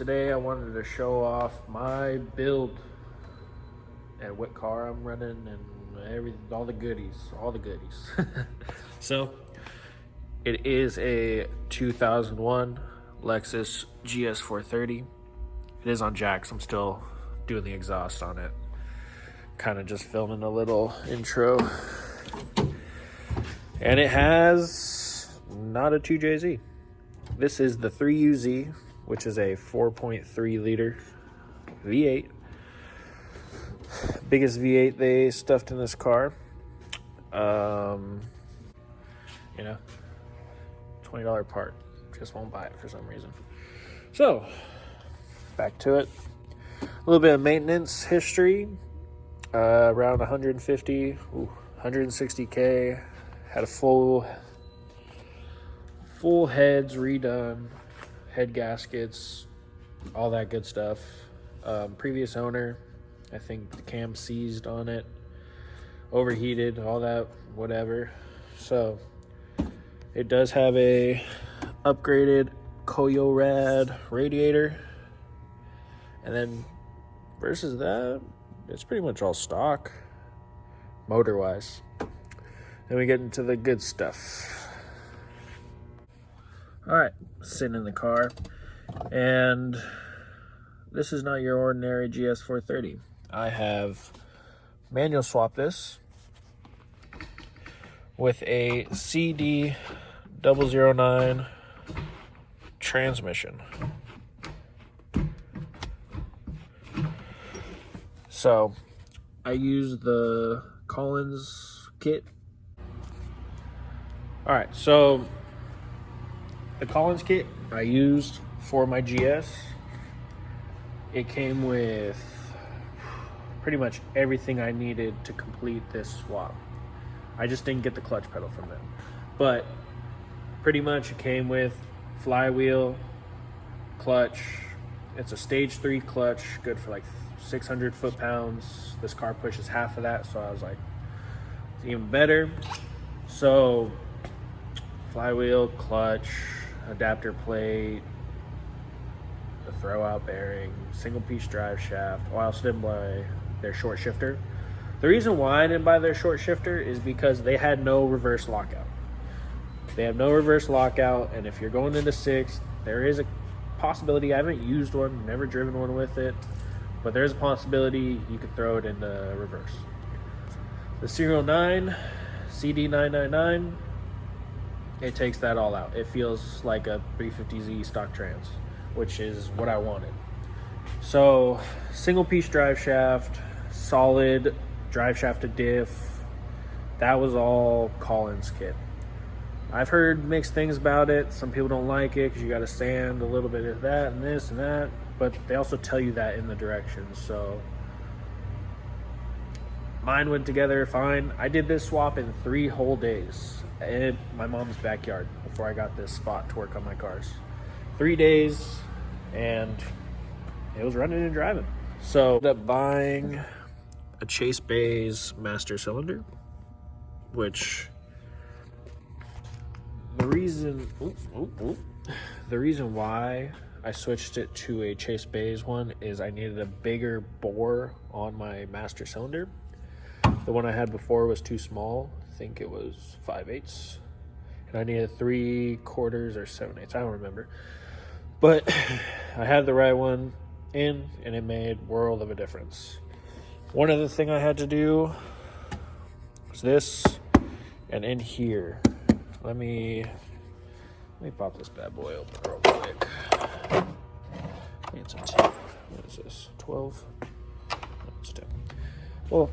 today I wanted to show off my build and what car I'm running and all the goodies. So it is a 2001 Lexus GS430. It is on jacks. I'm still doing the exhaust on it. Kind of just filming a little intro. And it has not a 2JZ. This is the 3UZ, which is a 4.3 liter V8. Biggest V8 they stuffed in this car. You know, $20 part. Just won't buy it for some reason. So, back to it. A little bit of maintenance history. Around 160K. Had a full heads redone, head gaskets, all that good stuff. Previous owner, I think the cam seized on it, overheated, all that, whatever. So it does have a upgraded Koyo Rad radiator, and then versus that, it's pretty much all stock motor wise. Then we get into the good stuff. All right, sitting in the car, and this is not your ordinary GS430. I have manual swapped this with a CD009 transmission. So I use the Collins kit. All right, so the Collins kit I used for my GS, it came with pretty much everything I needed to complete this swap. I just didn't get the clutch pedal from them, but pretty much it came with flywheel, clutch. It's a stage 3 clutch, good for like 600 foot-pounds. This car pushes half of that, so I was like, it's even better. So flywheel, clutch, adapter plate, the throwout bearing, single piece drive shaft. Oh, I also didn't buy their short shifter. The reason why I didn't buy their short shifter is because they had no reverse lockout. They have no reverse lockout, and if you're going into 6th, there is a possibility. I haven't used one, never driven one with it, but there's a possibility you could throw it into reverse. The Serial 9, CD999, it takes that all out. It feels like a 350Z stock trans, which is what I wanted. So, single piece drive shaft, solid drive shaft to diff. That was all Collins kit. I've heard mixed things about it. Some people don't like it because you got to sand a little bit of that and this and that, but they also tell you that in the directions. So mine went together fine. I did this swap in 3 whole days in my mom's backyard before I got this spot to work on my cars. 3 days, and it was running and driving. So I ended up buying a Chase Bay's master cylinder, which the reason why I switched it to a Chase Bay's one is I needed a bigger bore on my master cylinder. The one I had before was too small. I think it was 5/8, and I needed 3/4 or 7/8. I don't remember, but I had the right one in, and it made world of a difference. One other thing I had to do was this, and in here, let me pop this bad boy open real quick. It's a 10. What is this? 12? No, it's 10. Well,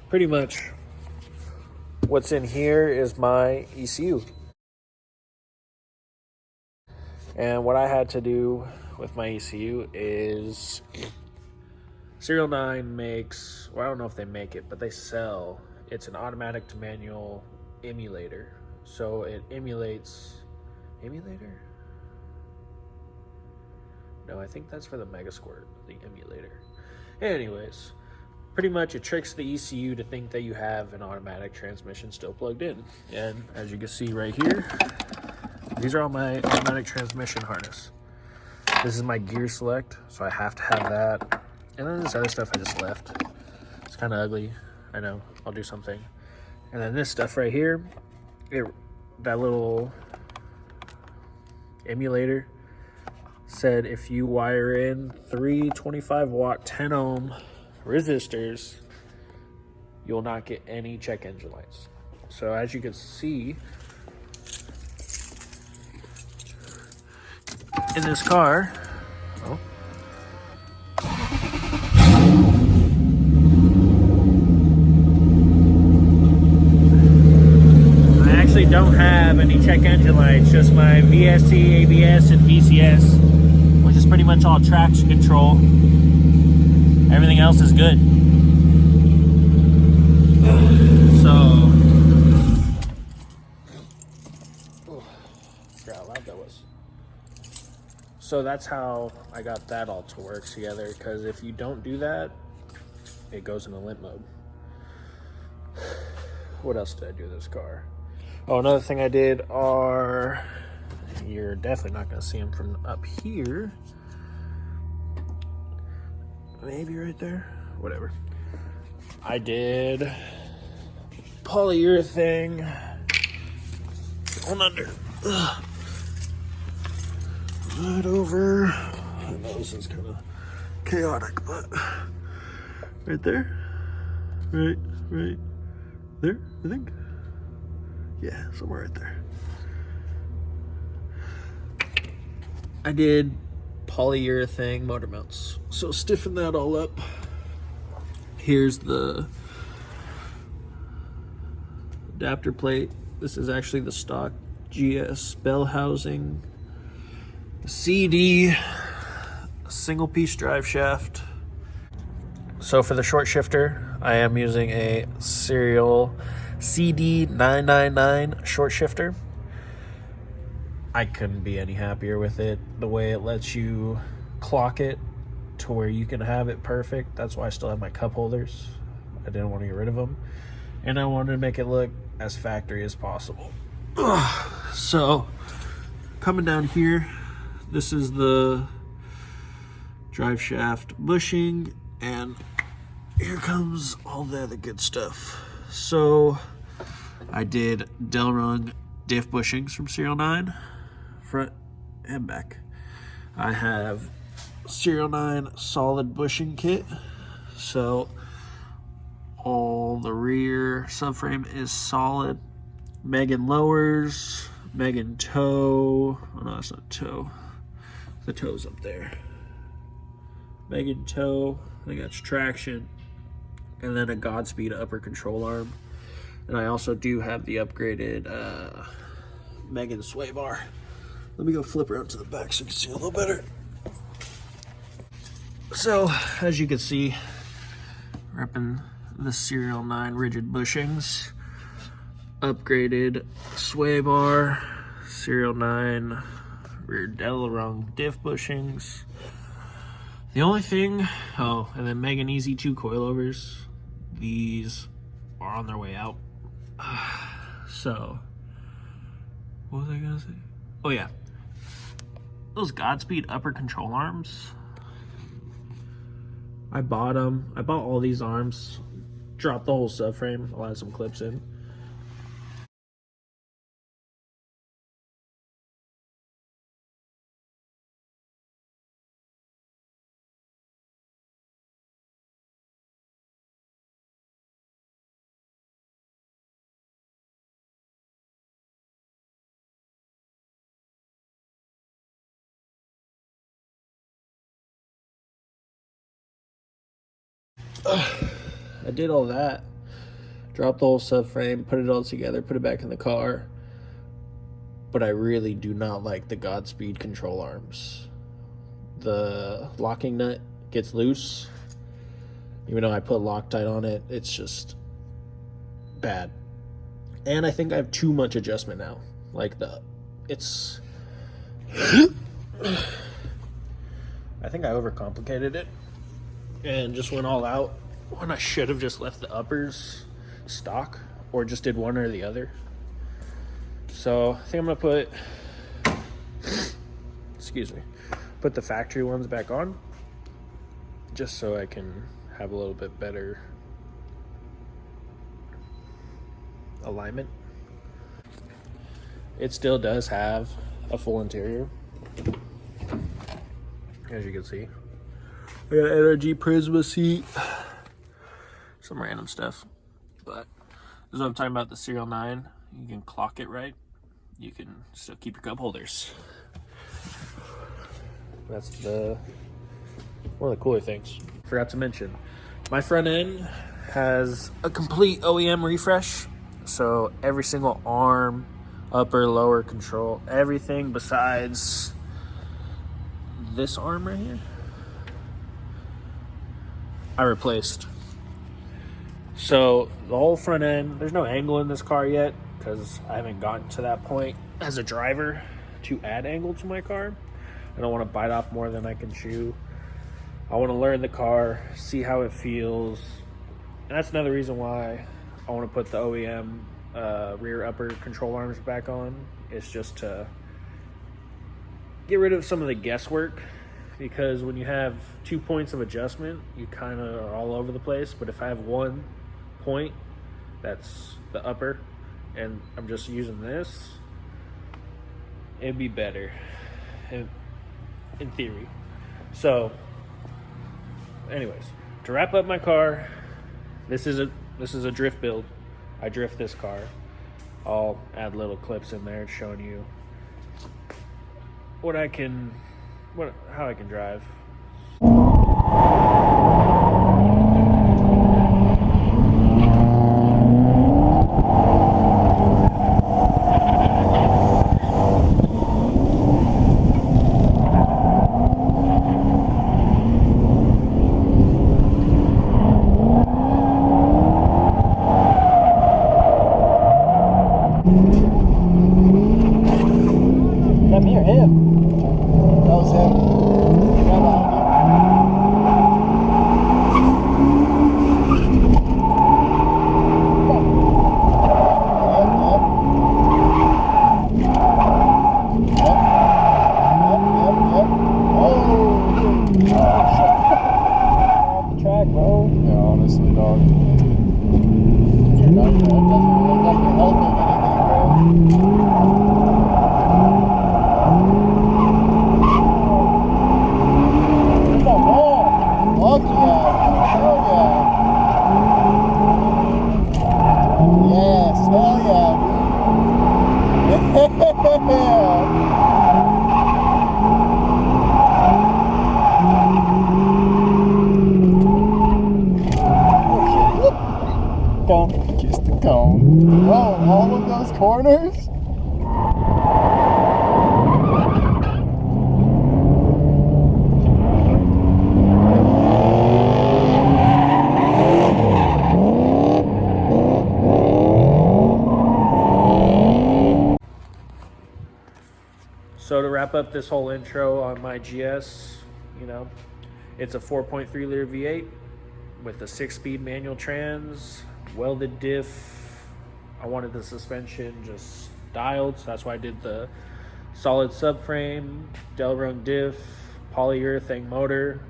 pretty much what's in here is my ECU. And what I had to do with my ECU is Serial 9 makes, well, I don't know if they make it, but they sell, it's an automatic to manual emulator. So it emulates, emulator? No, I think that's for the Mega Squirt, the emulator. Anyways, pretty much it tricks the ECU to think that you have an automatic transmission still plugged in. And as you can see right here, These are on my automatic transmission harness. This is my gear select, so I have to have that. And then this other stuff I just left. It's kind of ugly. I know. I'll do something. And then this stuff right here, that little emulator said if you wire in 3 25-watt 10 ohm resistors, you'll not get any check engine lights. So as you can see in this car, I actually don't have any check engine lights, just my VSC, ABS, and VCS, which is pretty much all traction control. Everything else is good. So, forgot how loud that was. So that's how I got that all to work together, because if you don't do that, it goes into limp mode. What else did I do to this car? Oh, another thing I did are, you're definitely not going to see them from up here. Maybe right there. Whatever. I did polyurethane on under. Right over. I know this is kind of chaotic, but right there. Right there, I think. Yeah, somewhere right there. I did polyurethane motor mounts. So stiffen that all up. Here's the adapter plate. This is actually the stock GS bell housing. CD single piece drive shaft. So for the short shifter, I am using a serial CD999 short shifter. I couldn't be any happier with it. The way it lets you clock it to where you can have it perfect. That's why I still have my cup holders. I didn't want to get rid of them. And I wanted to make it look as factory as possible. So, coming down here, this is the drive shaft bushing, and here comes all the other good stuff. So, I did Delrung diff bushings from Serial 9, front and back. I have Serial 9 solid bushing kit, so all the rear subframe is solid. Megan lowers, Megan toe. Oh no, that's not toe. The toe's up there. Megan toe. I think that's traction, and then a Godspeed upper control arm. And I also do have the upgraded Megan sway bar. Let me go flip around to the back so you can see a little better. So, as you can see, repping the Serial 9 rigid bushings, upgraded sway bar, Serial 9 rear Delrung diff bushings. The only thing, and then Megan Easy 2 coilovers. These are on their way out. So, what was I gonna say? Oh yeah, those Godspeed upper control arms. I bought them. I bought all these arms, dropped the whole subframe. I'll add some clips in. I did all that, dropped the whole subframe, put it all together, put it back in the car. But I really do not like the Godspeed control arms. The locking nut gets loose. Even though I put Loctite on it, it's just bad. And I think I have too much adjustment now. Like it's I think I overcomplicated it and just went all out when I should have just left the uppers stock or just did one or the other. So I think I'm gonna put excuse me, put the factory ones back on just so I can have a little bit better alignment. It still does have a full interior, as you can see. I got an NRG Prisma seat, some random stuff, but this is what I'm talking about, the Serial 9. You can clock it right. You can still keep your cup holders. That's one of the cooler things. Forgot to mention, my front end has a complete OEM refresh. So every single arm, upper, lower control, everything besides this arm right here, I replaced. So the whole front end, there's no angle in this car yet because I haven't gotten to that point as a driver to add angle to my car. I don't want to bite off more than I can chew. I want to learn the car, see how it feels. And that's another reason why I want to put the OEM rear upper control arms back on. It's just to get rid of some of the guesswork, because when you have 2 points of adjustment, you kind of are all over the place. But if I have 1 point, that's the upper, and I'm just using this, it'd be better in theory. So anyways, to wrap up my car, this is a drift build. I drift this car. I'll add little clips in there showing you how I can drive. Is that me or him? That was him. Is that behind you? Off the track, bro. Yeah, honestly, dog. That doesn't look like you're helping anything, bro. Fuck yeah. Hell yeah. Yes, hell yeah, dude. Cone. Kiss the cone. Bro, all of those corners? So to wrap up this whole intro on my GS, it's a 4.3 liter V8 with a 6-speed manual trans, welded diff. I wanted the suspension just dialed, so that's why I did the solid subframe, Delrung diff, polyurethane motor.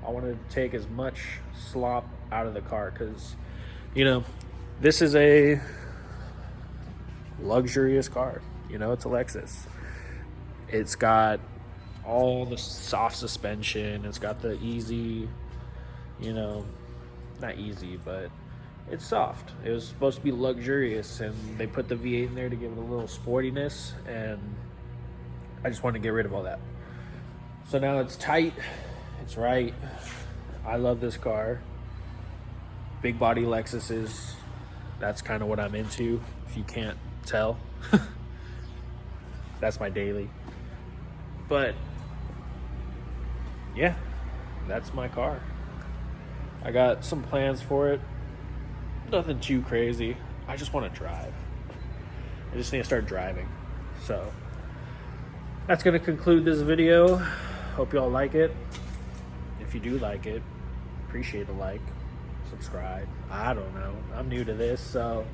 I wanted to take as much slop out of the car because, this is a luxurious car. It's a Lexus. It's got all the soft suspension. It's got the easy, not easy, but it's soft. It was supposed to be luxurious, and they put the V8 in there to give it a little sportiness, and I just wanted to get rid of all that. So now it's tight, it's right. I love this car. Big body Lexuses, that's kind of what I'm into, if you can't tell. That's my daily. But yeah, that's my car. I got some plans for it. Nothing too crazy. I just want to drive. I just need to start driving. So that's going to conclude this video. Hope you all like it. If you do like it, appreciate a like, subscribe. I don't know. I'm new to this, so